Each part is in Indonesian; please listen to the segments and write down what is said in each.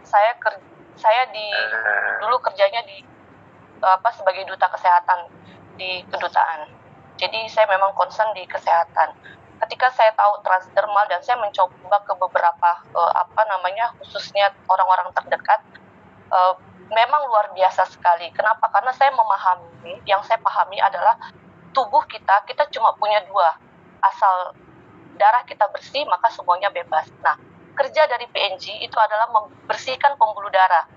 saya dulu kerjanya di sebagai duta kesehatan di kedutaan. Jadi saya memang concern di kesehatan. Ketika saya tahu transdermal dan saya mencoba ke beberapa khususnya orang-orang terdekat, memang luar biasa sekali. Kenapa? Karena saya memahami, yang saya pahami adalah tubuh kita cuma punya dua. Asal darah kita bersih, maka semuanya bebas. Nah, kerja dari PNG itu adalah membersihkan pembuluh darah.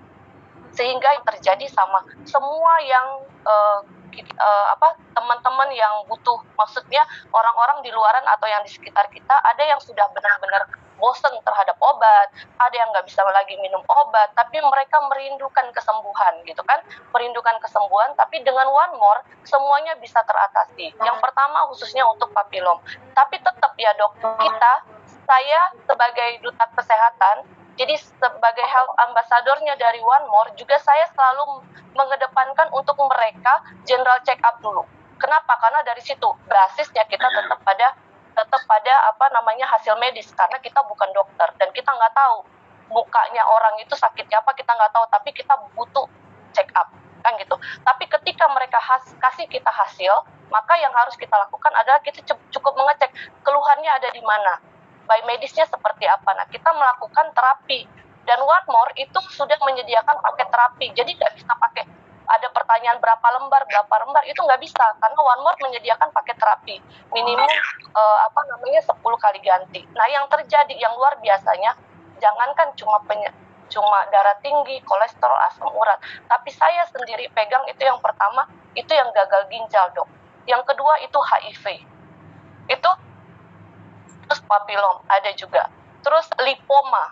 Sehingga yang terjadi sama semua yang teman-teman yang butuh, maksudnya orang-orang di luaran atau yang di sekitar kita, ada yang sudah benar-benar bosan terhadap obat, ada yang nggak bisa lagi minum obat, tapi mereka merindukan kesembuhan gitu kan, merindukan kesembuhan, tapi dengan One More semuanya bisa teratasi. Yang pertama khususnya untuk papilom, tapi tetap ya dok, saya sebagai duta kesehatan, jadi sebagai health ambassador-nya dari One More, juga saya selalu mengedepankan untuk mereka general check up dulu. Kenapa? Karena dari situ basisnya kita tetap pada hasil medis, karena kita bukan dokter dan kita nggak tahu mukanya orang itu sakitnya apa, kita nggak tahu, tapi kita butuh check up kan gitu. Tapi ketika mereka kasih kita hasil, maka yang harus kita lakukan adalah kita cukup mengecek keluhannya ada di mana, biomedisnya seperti apa. Nah, kita melakukan terapi dan One More itu sudah menyediakan paket terapi, jadi nggak bisa pakai ada pertanyaan berapa lembar itu nggak bisa, karena One More menyediakan paket terapi minimum 10 kali ganti. Nah, yang terjadi yang luar biasanya, jangankan cuma darah tinggi, kolesterol, asam urat, tapi saya sendiri pegang itu yang pertama itu yang gagal ginjal dok, yang kedua itu HIV, itu terus papilom ada juga, terus lipoma,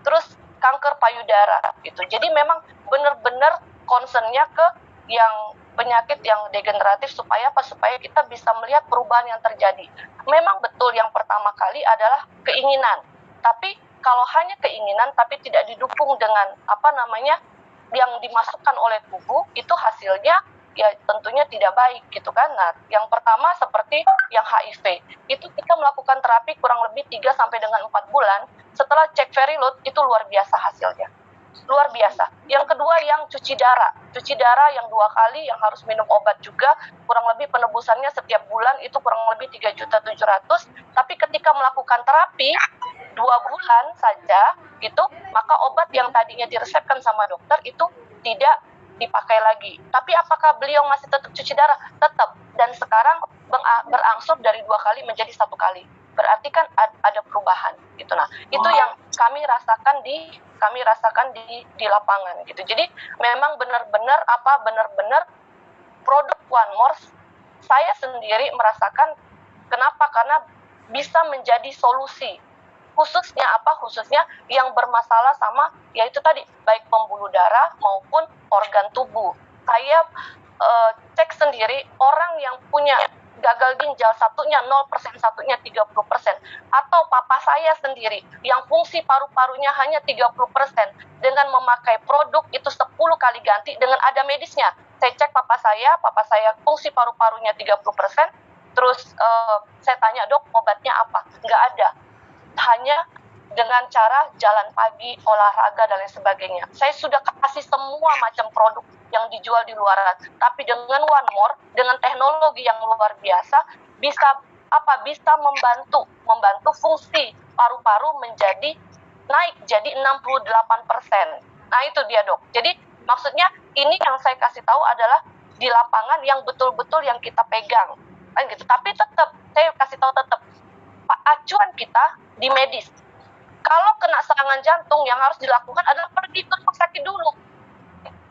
terus kanker payudara gitu. Jadi memang benar-benar concernnya ke yang penyakit yang degeneratif supaya kita bisa melihat perubahan yang terjadi. Memang betul yang pertama kali adalah keinginan, tapi kalau hanya keinginan tapi tidak didukung dengan yang dimasukkan oleh tubuh, itu hasilnya ya tentunya tidak baik gitu kan. Nah, yang pertama seperti yang HIV, itu kita melakukan terapi kurang lebih 3 sampai dengan 4 bulan, setelah cek veriload itu luar biasa hasilnya. Luar biasa. Yang kedua yang cuci darah yang 2 kali, yang harus minum obat juga, kurang lebih penebusannya setiap bulan itu kurang lebih 3.700.000, tapi ketika melakukan terapi 2 bulan saja gitu, maka obat yang tadinya diresepkan sama dokter itu tidak dipakai lagi. Tapi apakah beliau masih tetap cuci darah? Tetap. Dan sekarang berangsur dari 2 kali menjadi 1 kali. Berarti kan ada perubahan gitu. Nah, itu yang kami rasakan di lapangan gitu. Jadi memang benar-benar produk One More, saya sendiri merasakan kenapa? Karena bisa menjadi solusi. Khususnya yang bermasalah sama yaitu tadi baik pembuluh darah maupun organ tubuh. Saya cek sendiri orang yang punya gagal ginjal, satunya 0%, satunya 30%. Atau papa saya sendiri yang fungsi paru-parunya hanya 30%, dengan memakai produk itu 10 kali ganti dengan ada medisnya. Saya cek papa saya fungsi paru-parunya 30%, terus saya tanya, dok obatnya apa? Nggak ada. Hanya dengan cara jalan pagi, olahraga, dan lain sebagainya. Saya sudah kasih semua macam produk yang dijual di luaran, tapi dengan One More, dengan teknologi yang luar biasa, bisa membantu fungsi paru-paru menjadi naik jadi 68%. Nah, itu dia dok. Jadi maksudnya ini yang saya kasih tahu adalah di lapangan yang betul-betul yang kita pegang kan gitu. Tapi tetap saya kasih tahu, tetap acuan kita di medis. Kalau kena serangan jantung, yang harus dilakukan adalah pergi ke rumah sakit dulu,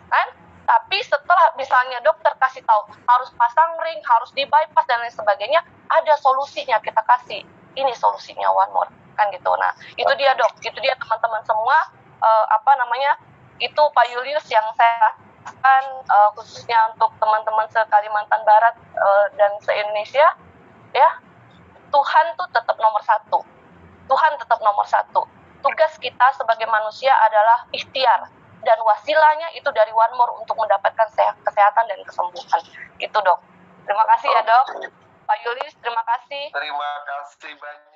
kan? Tapi setelah misalnya dokter kasih tahu harus pasang ring, harus di bypass dan lain sebagainya, ada solusinya kita kasih. Ini solusinya One More, kan gitu. Nah, itu dia dok, itu dia teman-teman semua. Itu Pak Julius yang saya rasakan, khususnya untuk teman-teman se-Kalimantan Barat dan se-Indonesia, ya. Tuhan tuh tetap nomor 1. Tuhan tetap nomor 1. Tugas kita sebagai manusia adalah ikhtiar, dan wasilahnya itu dari One More untuk mendapatkan kesehatan dan kesembuhan. Itu dok. Terima kasih ya dok. Pak Julius, terima kasih. Terima kasih banyak.